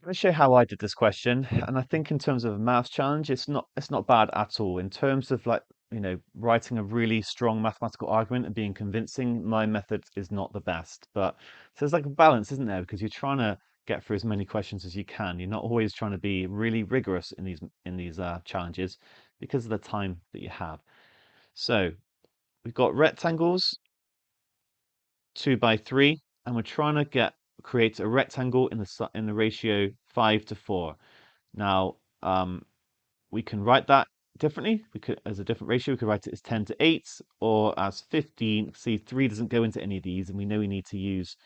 Let me show you how I did this question, and I think in terms of a maths challenge, it's not bad at all. In terms of like, writing a really strong mathematical argument and being convincing, my method is not the best. But so there's like a balance, isn't there? Because you're trying to get through as many questions as you can. You're not always trying to be really rigorous in these challenges because of the time that you have. So we've got rectangles, 2 by 3, and we're trying to create a rectangle in the ratio 5 to 4. Now, we can write that differently. We could, as a different ratio, we could write it as 10 to 8 or as 15. See, 3 doesn't go into any of these, and we know we need to use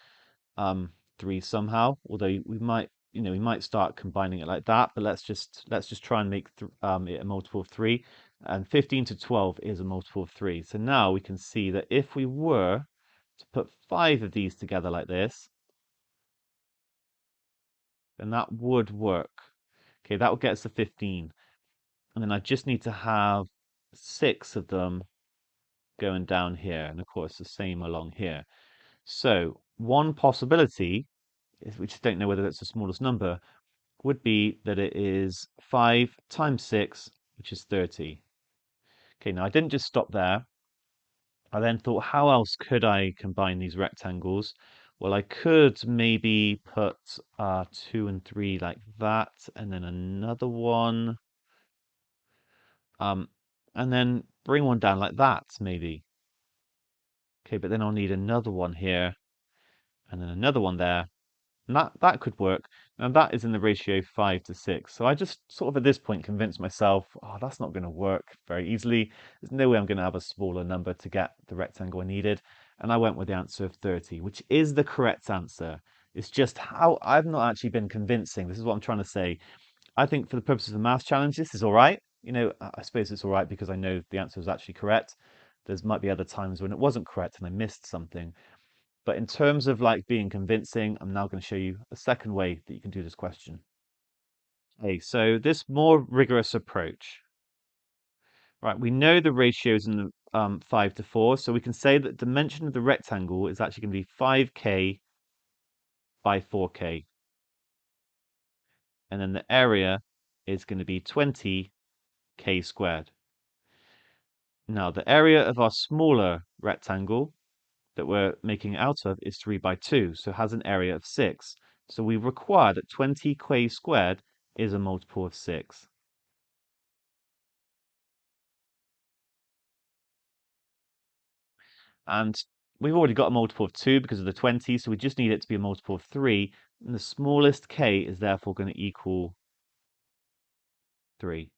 3 somehow. Although we might start combining it like that. But let's just try and make it a multiple of 3. And 15 to 12 is a multiple of 3. So now we can see that if we were to put 5 of these together like this, then that would work. Okay, that would get us to 15. And then I just need to have 6 of them going down here. And of course, the same along here. So one possibility, if we just don't know whether that's the smallest number, would be that it is 5 times 6, which is 30. Okay, now I didn't just stop there. I then thought, how else could I combine these rectangles? Well, I could maybe put 2 and 3 like that, and then another one. Um, and then bring one down like that, maybe. Okay, but then I'll need another one here, and then another one there. And that could work. And that is in the ratio 5 to 6. So I just sort of at this point convinced myself, oh, that's not going to work very easily. There's no way I'm going to have a smaller number to get the rectangle I needed. And I went with the answer of 30, which is the correct answer. It's just how I've not actually been convincing. This is what I'm trying to say. I think for the purposes of the math challenge, this is all right. I suppose it's all right because I know the answer is actually correct. There's might be other times when it wasn't correct and I missed something. But in terms of like being convincing, I'm now going to show you a second way that you can do this question. Okay, so this more rigorous approach. Right, we know the ratios in the 5 to 4, so we can say that the dimension of the rectangle is actually going to be 5k by 4k. And then the area is going to be 20k squared. Now, the area of our smaller rectangle that we're making it out of is 3 by 2, so it has an area of 6. So we require that 20k squared is a multiple of 6. And we've already got a multiple of 2 because of the 20, so we just need it to be a multiple of 3. And the smallest k is therefore going to equal 3.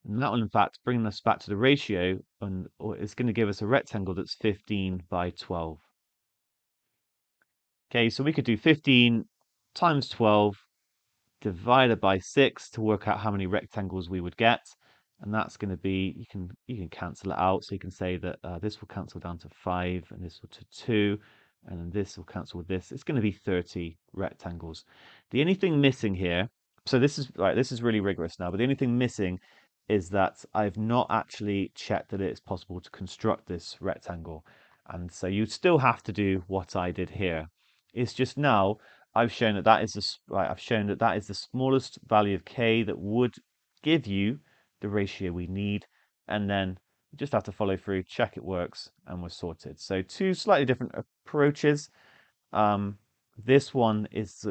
And that will, in fact, bring us back to the ratio, and it's going to give us a rectangle that's 15 by 12. Okay, so we could do 15 times 12 divided by 6 to work out how many rectangles we would get. And that's going to be, you can cancel it out. So you can say that this will cancel down to 5 and this will to 2. And then this will cancel with this. It's going to be 30 rectangles. The only thing missing here, so this is right, this is really rigorous now, but the only thing missing is that I've not actually checked that it's possible to construct this rectangle. And so you still have to do what I did here. It's just now I've shown that I've shown that that is the smallest value of k that would give you the ratio we need, and then you just have to follow through, check it works, and we're sorted. So two slightly different approaches. This one is,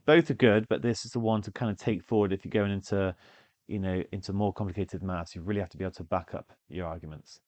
both are good, but this is the one to kind of take forward if you're going into, into more complicated maths. You really have to be able to back up your arguments.